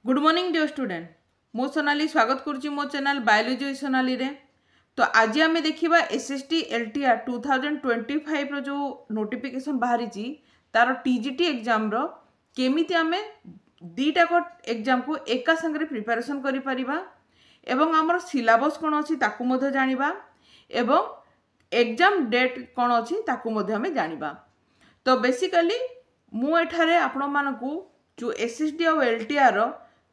Good morning dear student मो सोनाली स्वागत करुच्ची मो चैनल बायोलॉजी सोनाली रे। तो आज आम देखा एसएसटी एलटीआर 2025 रो जो नोटिफिकेशन बाहरी तार टीजीटी एग्जाम रो केमिति आमे दीटा एग्जाम को एका संगे प्रिपरेशन करि परिबा एवं आमर सिलेबस कौन अच्छी ताकू मध्य जानिबा एवं एग्जाम डेट कौन अच्छी ताकू मध्य हमें जानिबा। तो बेसिकली मु एठारे आपण मानकू जो एसएसटी और एलटीआर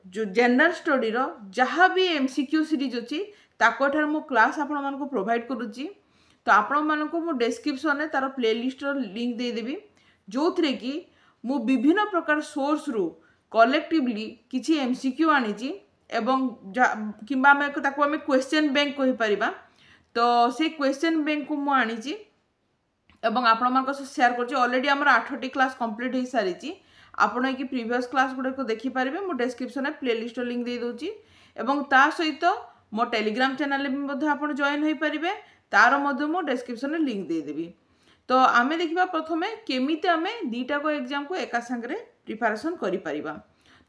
जो जनरल स्टडी रो जहाँ भी एमसीक्यू सीरीज अच्छी ताको एठार मु क्लास आपण मानकू प्रोवाइड करुच्ची। तो आपण मानकू मु डिस्क्रिप्शन में तार प्लेलिस्ट लिंक दे देबी जो थरे कि मु विभिन्न प्रकार सोर्स रु कलेक्टिवली किछि एमसीक्यू आनीची एवं किंबा आमे ताको आमे क्वेश्चन बैंक कहि परिबा। तो से क्वेश्चन बैंक को मु आनीची एवं आपण मानक शेयर करछि। ऑलरेडी हमर 8टी क्लास कंप्लीट हो सारी आपण कि प्रीवियस क्लास गुड़े को देखिपारे मो डिस्क्रिप्शन में प्लेलिस्ट लिंक दे दूची एवं ता सहित मो टेलीग्राम चैनल में आपण जॉइन हो पारे तार मो डिस्क्रिप्शन में लिंक दे देबी। तो आमे देखिबा प्रथमे केमिति आमे दीटा को एग्जाम को एका संगे प्रिपरेशन करि परिबा।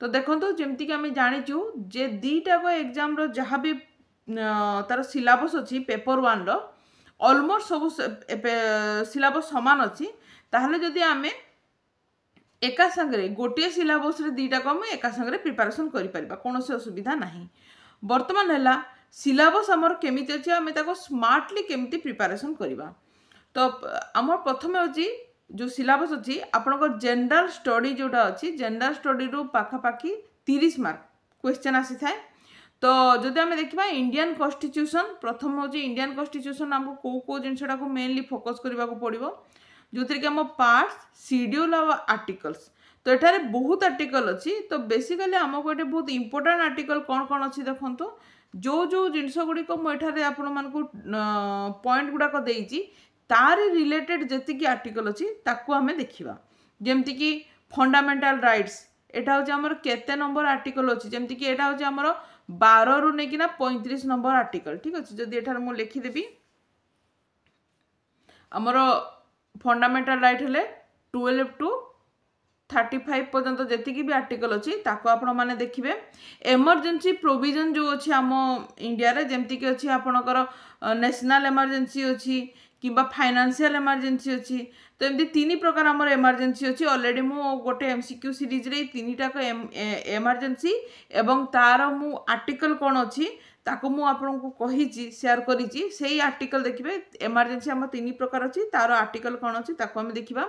तो देखंतु जेमति कि आमे जानिचु जे दीटा को एग्जाम रो जहाँ भी तार सिलेबस अछि पेपर 1 रो ऑलमोस्ट सब सिलेबस समान अछि ताहले जदि आमे एका संगे गोटे सिलेबस रे दीटा को आमे एका संगे प्रिपरेशन करि परिबा कोनो से असुविधा नाही। वर्तमान हैला सिलेबस हमर केमिति अछि आमे ताको स्मार्टली केमिति प्रिपरेशन करिबा। तो हमर प्रथमे अछि जो सिलेबस अछि आपण को जनरल स्टडी जोटा अछि जनरल स्टडी रो पाखा पाखी 30 मार्क क्वेश्चन आसी थाए। तो जदि आमे देखिबा इंडियन कॉन्स्टिट्यूशन प्रथम होछि इंडियन कॉन्स्टिट्यूशन हमको को जिनसडा को मेनली फोकस करबा को पड़िबो जो कि आम पार्ट्स शेड्यूल और आर्टिकल्स। तो एठारे बहुत आर्टिकल अच्छी। तो बेसिकली आमको ये बहुत इंपोर्टेंट आर्टिकल कौन कौन अच्छी देखो जो जो जिनस गुड़िक मुझे आपण मानक पॉइंट गुड़ाक देती तार रिलेटेड जी आर्टिकल अच्छी ताकू आम देखा जमती कि फंडामेंटल राइट्स एटा हूँ आमर केते नंबर आर्टिकल अच्छी जमती कि एटा हूँ आमर 12 रु नहीं 35 नंबर आर्टिकल। ठीक अच्छे जदि एठार मु लिखिदेवी आमर फंडामेंटल राइट हेले 12 टू 35 पर्यंत जी भी आर्टिकल अच्छी ताको आपण माने देखिबे। एमरजेंसी प्रोविजन जो अच्छी आम इंडिया रे जेमती कि अच्छी आपणकर नेशनल एमरजेंसी अच्छी किंबा फाइनेंशियल एमरजेंसी अच्छी। तो एमती 3 प्रकार आमर एमरजेंसी अच्छी। ऑलरेडी मु गोटे एमसीक्यू सीरीज रे 3टा को एमरजेंसी एवं तार मु आर्टिकल कौन अच्छी ताको मु आपन को कहिची शेयर करिची सेही आर्टिकल देखिबे। एमरजेंसी हम 3 प्रकार अच्छी तार आर्टिकल कौन अच्छी ताको हम देखिबा।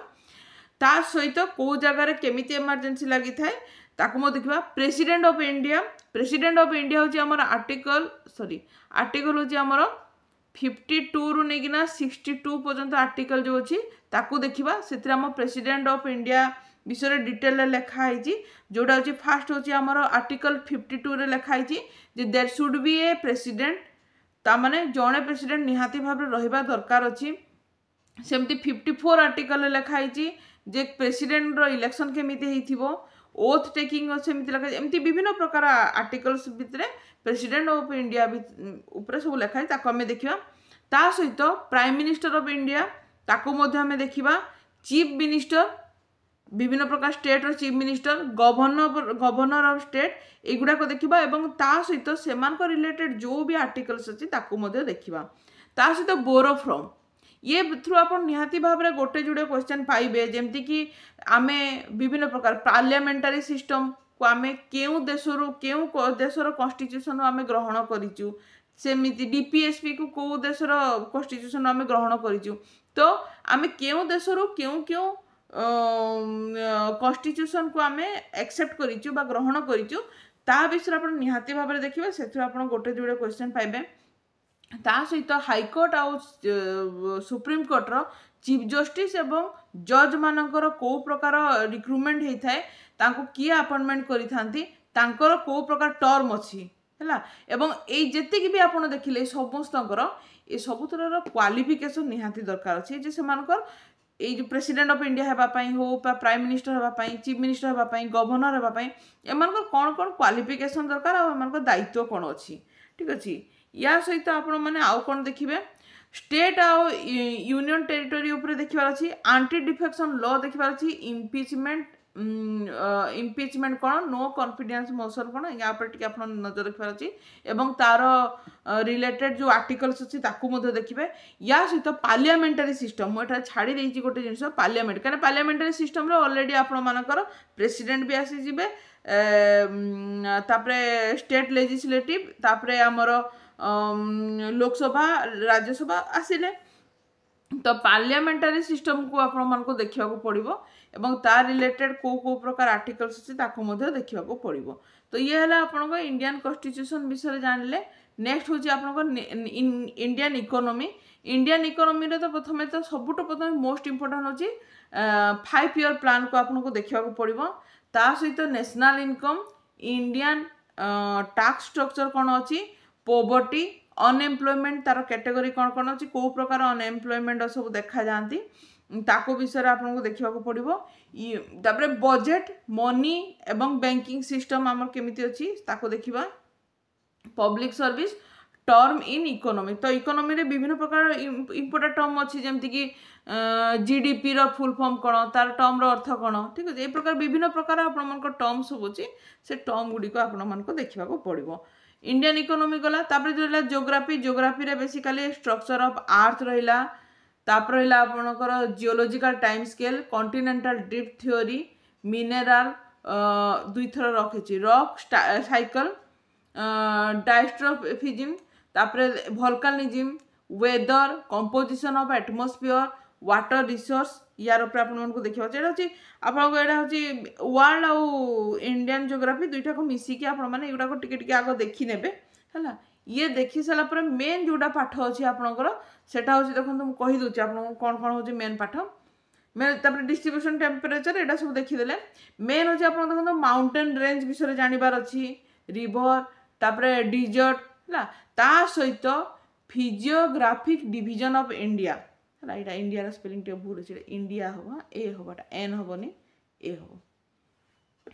ता सहित को जगार केमिति एमरजेंसी लगी थाए ताको मो देखिबा। प्रेसिडेंट ऑफ इंडिया होची हमर आर्टिकल होची हमर 52 रु नेगिना 62 पर्यंत आर्टिकल जो अच्छी ताको देखिबा। सेतिर हम प्रेसिडेंट ऑफ इंडिया विषय डिटेल लिखा है जोटा हूँ फास्ट हूँ आमर आर्टिकल 52 रे लिखाई जे there should be a president तामाने जड़े प्रेसिडेंट निहाती भाव रहिबा दरकार अच्छी। सेमती 54 आर्टिकल लिखाई जे प्रेसिडेंट रो इलेक्शन केमिति हेइथिबो ओथ टेकिंग सेमिति लिखा एमती विभिन्न प्रकार आर्टिकल्स भितर प्रेसिडेंट ऑफ इंडिया ऊपर सब लिखाई ताको हमें देखिबा। ता सहित प्राइम मिनिस्टर ऑफ इंडिया ताको मध्ये हमें देखिबा। चीफ मिनिस्टर विभिन्न प्रकार state chief minister governor of state एगुड़ा को देखिबा एवं ता सहित सेमान को रिलेटेड जो भी आर्टिकल्स अच्छी ताको मध्ये देखिबा। ता सहित बोरो फ्रॉम ये थ्रू आप निहाती भाव में गोटे जोड़े क्वेश्चन पाइबे जेमती कि आमे विभिन्न प्रकार पार्लियामेंटारी सिस्टम को आमे केउ देशर कॉन्स्टिट्यूशन आमे ग्रहण करिचु सेमिति डीपीएसपी को देशर कॉन्स्टिट्यूशन आमे ग्रहण करिचु। तो आमे केउ देशर केउ कॉन्स्टिट्यूशन को आमे एक्सेप्ट करिचु बा ग्रहण करिचु ता विषय आप निहाती भाव में देखिए से आप गोटे जोड़े क्वेश्चन पाइबे। ता सहित हाईकोर्ट आउ सुप्रीम कोर्ट रो चीफ जस्टिस एवं जज मानकर को प्रकार रिक्रुटमेंट होता है तांको किए अपॉइंटमेंट करि थांती तांकर को प्रकार टर्म अच्छी है एवं ये जेतिक भी आपन देखिले समस्तकर ये सबुतर क्वालिफिकेशन निहाती दरकार अच्छी जे सेमानकर ये प्रेसिडेंट ऑफ इंडिया हेबापाई हो प्राइम मिनिस्टर हेबापाई चीफ मिनिस्टर हेबापाई गवर्नर हेबापाई एमानकर कौन कौन क्वालिफिकेशन दरकार और एमानकर दायित्व कौन अच्छी। ठीक अच्छे या सहित आपण मैंने आउ कौन देखिए स्टेट आउ यूनियन टेरिटोरी उपर देखिबार अछि। एंटी डिफेक्शन लॉ देखिबार अछि। इम्पीचमेंट इम्पिचमेंट कौन नो कॉन्फिडेंस मोशन कौन या टी आप नजर रखार अच्छी एवं तार रिलेटेड जो आर्टिकल्स अच्छी देखिए या सहित पार्लियामेंटारी सिस्टम मुझे छाड़ी देती गोटे जिनस पार्लियामेंट कहीं पार्लियामेंटारी सिस्टम ऑलरेडी आपणकर प्रेसिडेंट भी आसीजे तापरे स्टेट लेजिस्लेटिव तापरे आमर लोकसभा राज्यसभा आसिले तो पार्लियामेंटारी सिस्टम को आपको देखा पड़ो एवं तार रिलेटेड को प्रकार आर्टिकल्स अच्छी देखा पड़ो तो ये है आपको इंडियन कॉन्स्टिट्यूशन विषय जानले नेक्स्ट हूँ आपको इंडियन इकोनॉमी रे तो प्रथम तो सबुठ प्रथम मोस्ट इम्पोर्टेंट होची 5 ईयर प्लान को आपको देखा पड़ो ता सहित national income Indian tax structure कौन अच्छी पोवर्टी अनएम्प्लॉयमेंट तार कैटेगरी कौन कौन अच्छी कौ प्रकार अनएम्प्लॉयमेंट सब देखा जाती ताको विषय आपको देखा पड़ो तापर बजेट मनी एवं बैंकिंग सिस्टम आमर केमिति अच्छी ताको देखिबा public service term in economy तो इकोनॉमी रे विभिन्न प्रकार इंपोर्टेंट टर्म अच्छी जमती कि जीडीपी रो फुल फॉर्म कौन तार टर्म रो अर्थ कौन ठीक है ये प्रकार विभिन्न प्रकार आपण टर्म सब अच्छी से टर्म गुड़ी को आपण देखा पड़ो इंडियन इकोनॉमी गला तापर जो रहा जोग्राफी रे बेसिकली स्ट्रक्चर ऑफ अर्थ रहिला तापर रहिला आपणकर geological time scale continental drift theory mineral दुई थर रखी रॉक साइकिल डायस्ट्रोफिजिम तापर volcanism weather composition of atmosphere water resource यार ऊपर आपको देखा ये हूँ आपको यहाँ हूँ वर्ल्ड आउ इंडियन जोग्राफी दुईटा को मिसिकी आपड़ा को टिके आग देखी नेबे है ये देखी सारापर मेन जोटा पाठ अच्छी आपणकर सेटा हूँ देखो मुझे कहीदे आपको कौन कौन हूँ मेन पाठ मेन तापर डिस्ट्रीब्यूशन टेम्परेचर यहाँ सब देखीदे मेन हूँ आप देखो माउंटेन रेंज विषय जानवर अच्छी रिवर तापर डिजर्ट है ता सहित फिजियोग्राफिक डिवीजन ऑफ इंडिया है यहाँ इंडिया स्पेलिंग टे भूल अच्छे इंडिया हम ए हम एन हेनी ए हम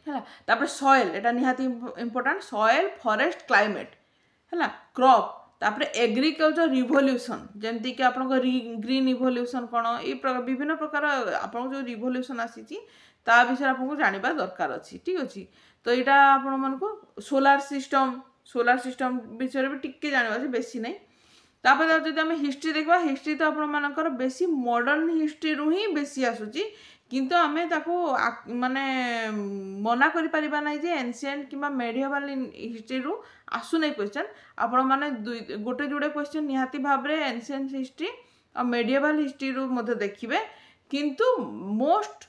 है तापर सॉइल यहाँ निहाती इंपोर्टेंट सॉइल फॉरेस्ट क्लाइमेट है क्रॉप तापर एग्रीकल्चर रिवोल्यूशन जमती कि आपन ग्रीन रिवोल्यूशन कौन ये विभिन्न प्रकार आपन जो रिवोल्यूशन आसी ता विषय आपको जानवा दरकार अच्छी ठीक अच्छे तो यहाँ आपण को सोलार सिस्टम विषय भी टिके जानवा बेसी नहीं तापर जब आम हिस्ट्री देखा हिस्ट्री तो आपर बेसी मॉडर्न हिस्ट्री रु ही बेसी आसूची किंतु आमे ताको माने मना करि परिबा नै जे एंशिएंट किबा मेडिएवल हिस्ट्री रु आसु नै क्वेश्चन आपण माने गोटे जोड़े क्वेश्चन निहाती भाव रे एंशिएंट हिस्ट्री और मेडिएवल हिस्ट्री रु मते देखिबे किंतु मोस्ट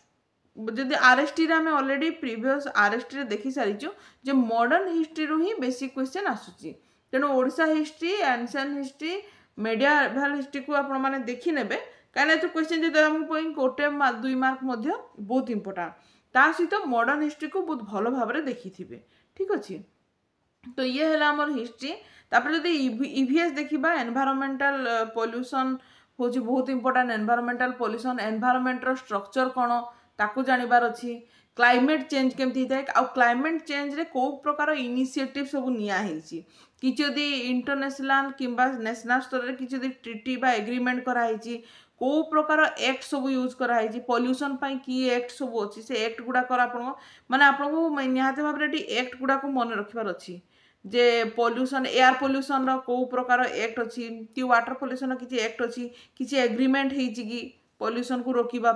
जदि आरएसटी रे आमे ऑलरेडी प्रीवियस आरएसटी रे देखि सारिचो जे मॉडर्न हिस्ट्री रु ही बेसी क्वेश्चन आसुची तेणु Odisha history ancient history medieval history को आपण माने देखि नेबे कहीं तो क्वेश्चन जो आमको गोटे 2 मार्क बहुत इंपोर्टाट ता सहित मॉडर्न हिस्ट्री को बहुत भल भाव में देखी थे ठीक अच्छे तो ये है आमर हिस्ट्री तापर जब ईवीएस देखा एनवायरमेंटल पोल्यूशन हूँ बहुत इंपोर्टाट एनवायरमेंटल पोल्यूशन एनवायरमेंट रो स्ट्रक्चर कौन ताकू जानवर अच्छी क्लाइमेट चेंज केमती होता है आ क्लाइमेट चेंज रे को प्रकार इनिशिएटिव सब नियाही किसी जदि इंटरनेशनल किंबा नेशनल स्तर में किसी ट्रिटी बा एग्रीमेंट कराई को प्रकार एक्ट सब यूज कराई पॉल्यूशन पाई की एक्ट सब अच्छी से एक्ट गुड़ाक माने आपको निहाती भाव में एक्ट गुड़ाक मन रखार अच्छी जे पॉल्यूशन एयर पॉल्यूशन रो को प्रकार एक्ट अच्छी कि वाटर पॉल्यूशन किसी एक्ट अच्छी किसी एग्रीमेंट होती पॉल्यूशन को रोकवा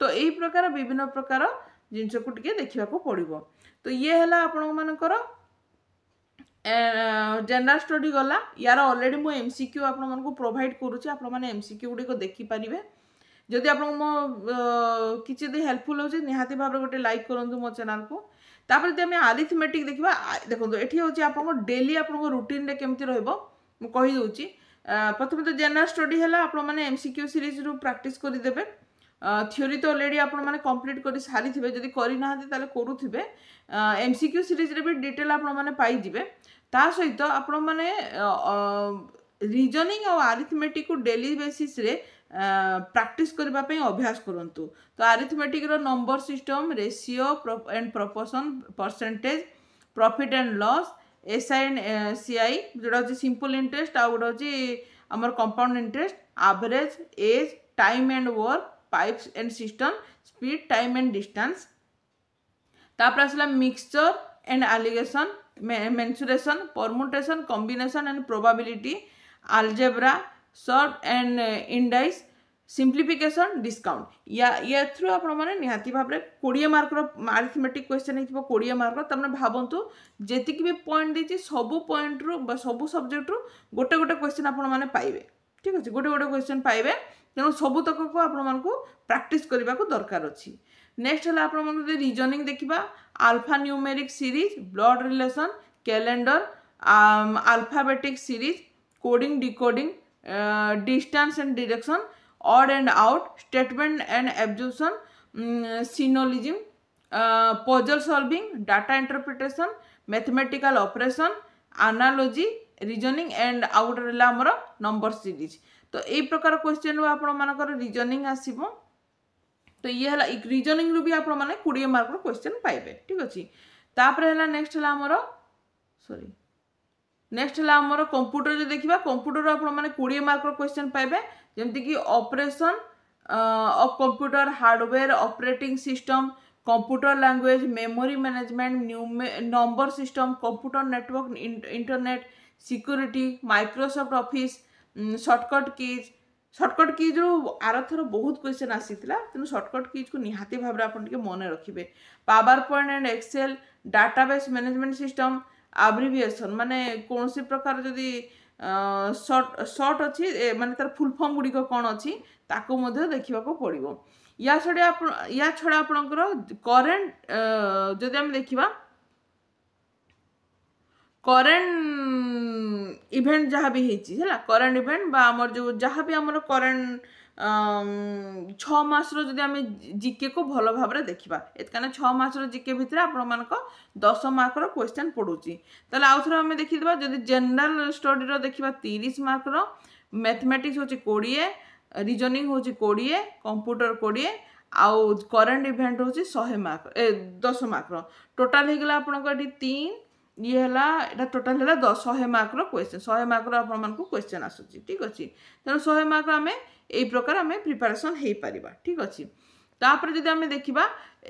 तो यही प्रकार विभिन्न प्रकार जिनस को टिके देखा पड़ो तो ये है आपण मानकर जनरल स्टडी गला यार ऑलरेडी मो एमसीक्यू आपण मानको प्रोवाइड करूची आपण माने एमसीक्यू गुडी को देखि पारिबे जदि आपण मो किछि दे हेल्पफुल होची निहाती भाव गोटे लाइक करंतु मो चैनल को तापर जदि हम अरिथमेटिक देखिबा देखो एठी होची आपण डेली आपण रूटीन रे केमति रहबो मो कहि दोची प्रथम तो जनरल स्टडी हैला आपण माने एमसीक्यू सीरीज रु प्रैक्टिस करि देबे थ्योरी तो ऑलरेडी आपण माने कंप्लीट करि सारी थिबे जदि करि नाहति ताले करूथिबे एमसीक्यू सीरीज रे भी डिटेल आपण माने पाई जिबे ता सहित आपण माने रीजनिंग और अरिथमेटिक को डेली बेसिस रे प्रैक्टिस करबा पे अभ्यास करंतु तो अरिथमेटिक रो number system ratio and proportion percentage profit and loss SI and CI जोड़ा होची सिंपल इंटरेस्ट आ गोटा होची हमर compound interest average age time and work pipes and cistern speed time and distance तापर आसला mixture and alligation, mensuration, permutation, combination and probability, algebra, surds and indices, simplification, discount. या थ्रू आपण माने निहाती भाबरे 20 मार्क रो अरिथमेटिक क्वेश्चन हितबो 20 मार्क रो। तमने भाबंतु जेतिक भी पॉइंट देछि सब पॉइंट रो बा सब सब्जेक्ट रो गोटे गोटे क्वेश्चन आपण माने पाइबे, ठीक अछि, गोटे गोटे क्वेश्चन पाइबे। तेणु सबु तक को आपण मानकु प्रैक्टिस करबा को दरकार अछि। नेक्स्ट हला आपण मानकु रीजनिंग देखिबा, alpha numeric series, blood relation, calendar, alphabetic series, coding decoding, distance and direction, odd and out, statement and absorption, synologism, puzzle solving, data interpretation, mathematical operation, analogy, reasoning and out रहा हमर number series. तो यही प्रकार question आपण मानकर reasoning आसीबो। तो ये हला रीजनिंग रु भी आपण माने 20 मार्क रो क्वेश्चन पाइबे, ठीक अछि। तापर हला नेक्स्ट हला हमर सॉरी नेक्स्ट हला हमर कंप्यूटर जे देखिबा, कंप्यूटर आपण माने 20 मार्क रो क्वेश्चन पाइबे, जेमति कि operation of computer, hardware, operating system, computer language, memory management, number system, computer network, internet, security, Microsoft Office, shortcut keys रो आरथर बहुत क्वेश्चन आसीतिला। तेनु शॉर्टकट कीज को निहाती भाबरे आपण के मन रखिबे। PowerPoint and Excel, database management system, abbreviation माने कोनसी प्रकार जदी शॉर्ट अच्छी माने तार फुल फॉर्म गुड़ी कौन अच्छी ताको मध्य देखा पड़ो। या छड़ा आपणकर करेन्ट जदि आम देखा करेन्ट इवेंट जहाँ भी है करेन्ट इवेंट बा आमर जो जहाँ भी आमर करेन्ट 6 मासर जदि आम जीके को भल भाव देखा कारण 6 मासर जीके भितर आपण 10 मार्कर क्वेश्चन पड़ूची। ताले आउ थोड़ा आम देखीदबा जदि जनरल स्टडी रो देखिबा 30 मार्कर, मैथमेटिक्स होची 20, रीजनिंग होची 20, कंप्यूटर 20 आउ करेन्ट इवेंट होची 100 मार्क 10 मार्कर। टोटल हेगला आपनको एटी 3 ये हला एटा टोटल हला 100 मार्कर क्वेश्चन, 100 मार्कर आपण मानकु क्वेश्चन आसुची, ठीक अछि। तेणु 100 मार्क आमे एई प्रकार आमे प्रिपरेशन हेई परिबा, ठीक अछि। तापर जदि आमे देखिबा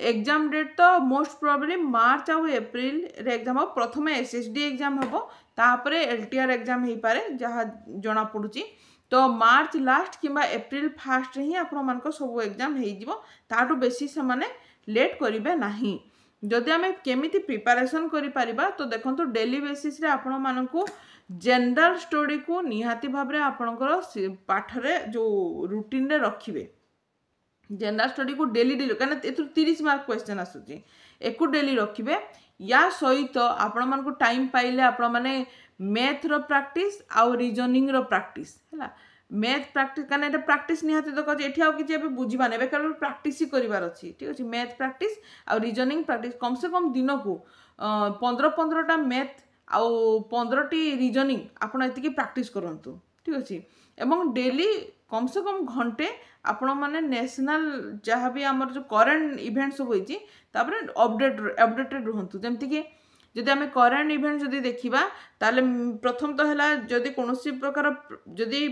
एग्जाम डेट तो मोस्ट प्रोबेबली मार्च आउ एप्रिल रे एग्जाम हो। प्रथमे एसएसडी एग्जाम हो, तापर एलटीआर एग्जाम हेई पारे जहा जणा पडुची। तो मार्च लास्ट किंबा एप्रिल फास्ट ही आपण मानको सब एग्जाम हेई जिवो, ताटू बेसी से माने लेट करिवे नाही। जदि आमे केमिति प्रिपरेशन करि परिबा तो देखंतु डेली बेसिस रे आपण मानको जनरल स्टडी को निहाती भाबरे आपणकर पाठरे जो रूटीन रे रखिबे। जनरल स्टडी को डेली डेली कारण एथु 30 मार्क क्वेश्चन आसुची, एकु डेली रखिबे। या सहित आपण मानको टाइम पाइले आपण माने मैथ रो प्रैक्टिस आउ रीजनिंग रो प्रैक्टिस हैला। मैथ प्रैक्टिस कारण एटा प्रैक्टिस निहाती दरकार, एठी आउ किछि एबे बुझिबा नेबे कारण प्रैक्टिस ही करिवार अछि, ठीक अछि। मैथ प्रैक्टिस आउ रीजनिंग प्रैक्टिस कम से कम दिन को 15 टा मैथ आउ 15 टी रीजनिंग आपण एतिकी प्रैक्टिस करंतु, ठीक अछि। एवं डेली कम से कम घंटे आपण माने नेशनल जहाँ भी आमर जो करेन्ट इवेंट सब होइछि तापर अपडेटेड रहंतु। जेमति कि जदि आमे करेन्ट इवेंट जदि देखिबा ताले प्रथम तो हला जदि कोनोसी प्रकार जदि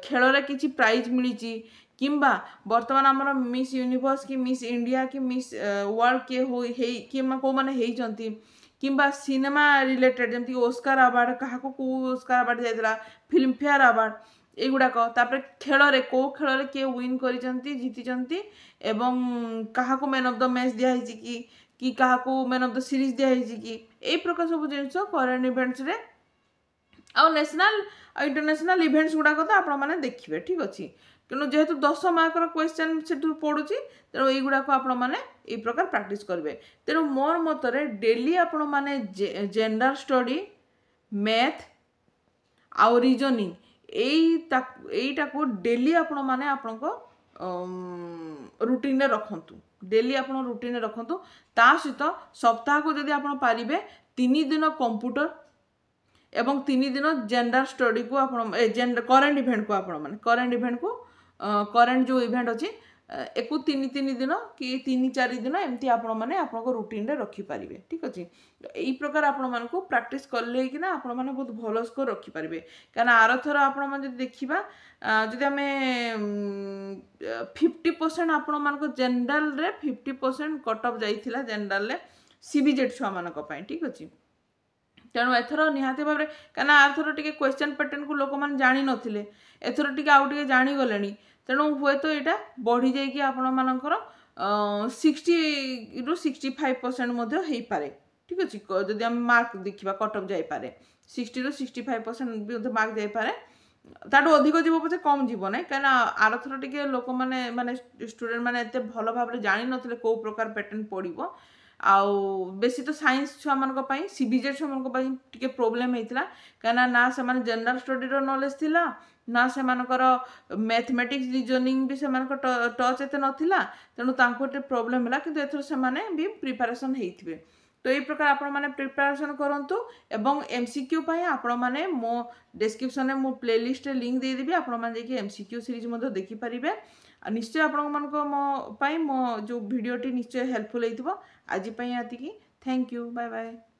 खेल रे किछि प्राइज मिलिछि किंबा वर्तमान आमर मिस यूनिवर्स कि मिस इंडिया कि मिस वर्ल्ड के हो हेई किमा को माने हेई जंती किंबा सिनेमा रिलेटेड जेमति ऑस्कर अवार्ड कहा को ऑस्कर अवार्ड जायतला, फिल्म फेयर अवार्ड एगुड़ाक, तापर खेल रे को खेल रे के विन करिसंती जीतिसंती एवं कहा को मैन ऑफ द मैच दिया हिची कि कहा को मैन ऑफ द सीरीज दिया हिची कि ए प्रकार सब जिंस करेन्ट इवेंट्स रे आ नेशनल आ इंटरनेशनल इवेंट्स गुड़ाक तो आपण माने देखिबे, ठीक अछि। किनु जेहेतु 10 मार्कर क्वेश्चन सेठु पडुची तेणु एई गुड़ाक आपण माने ए प्रकार प्रैक्टिस करबे। तेणु मोर मतरे डेली आपण माने जनरल स्टडी, मैथ आउ रीजनिंग एईटा को डेली आपण माने आपण को रूटीन रे रखंतु, डेली आपण रूटीन रे रखंतु। ता सहित सप्ताह को जदि आपण पारिबे 3 दिन कंप्यूटर एवं 3 दिन जनरल स्टडी को आपण करेन्ट इवेंट को आपण माने करेन्ट इवेंट को करेन्ट जो इवेंट अछि एकु 3 दिन कि 3-4 दिन एमती आपण माने आपण को रूटीन रे रखि पारिबे, ठीक अछि। एई प्रकार आपण मान को प्रैक्टिस करले कि ना आपण माने बहुत भलो स्कोर रखि पारिबे। कारण आरथर आपण माने जदि देखिबा जदि हमें 50% आपण मान को जनरल रे 50% कट ऑफ जाइथिला जनरल रे सीबीजेड छुआ मान ठीक अच्छे तेणु एथर निहाती भाव कहीं आरथर टी क्वेश्चन पैटर्न को लोक मैंने जानी नथिले एथर टी आउ टे जानीगले तेणु हे तो यहाँ बढ़ी जाइए आपण मानकर 60 ରୁ 65% हो पारे ठीक अच्छे जदि आम मार्क देखा कटअप जापे 60 ରୁ 65% मार्क जापे ताठू अधिक जीव पचे कम जीव ना कहीं आरथर टी लोक मैंने माने स्टूडेंट मैंने एत भल भाव जानी नथिले कौ प्रकार पैटर्न पड़ो आउ बेसी तो साइंस छुआ मान सीबीजेड छुआ मान टे प्रोब्लेम होता कहीं ना से जनरल स्टडी नॉलेज थिला ना से मैथमेटिक्स रीजनिंग भी से टच एत नाला तेणु प्रोब्लेम है कि एथर से भी प्रिपरेशन होते तो ये प्रकार आपण मैंने प्रिपरेशन करूँ एवं एमसीक्यू आपण मैंने मो डिस्क्रिप्शन में मो प्लेलिस्ट लिंक देदेवी आपण मैंने एमसीक्यू सीरीज देखिपारे निश्चय आपण मो जो भिडियोटी निश्चय हेल्पफुल होती आज ये थैंक यू बाय बाय।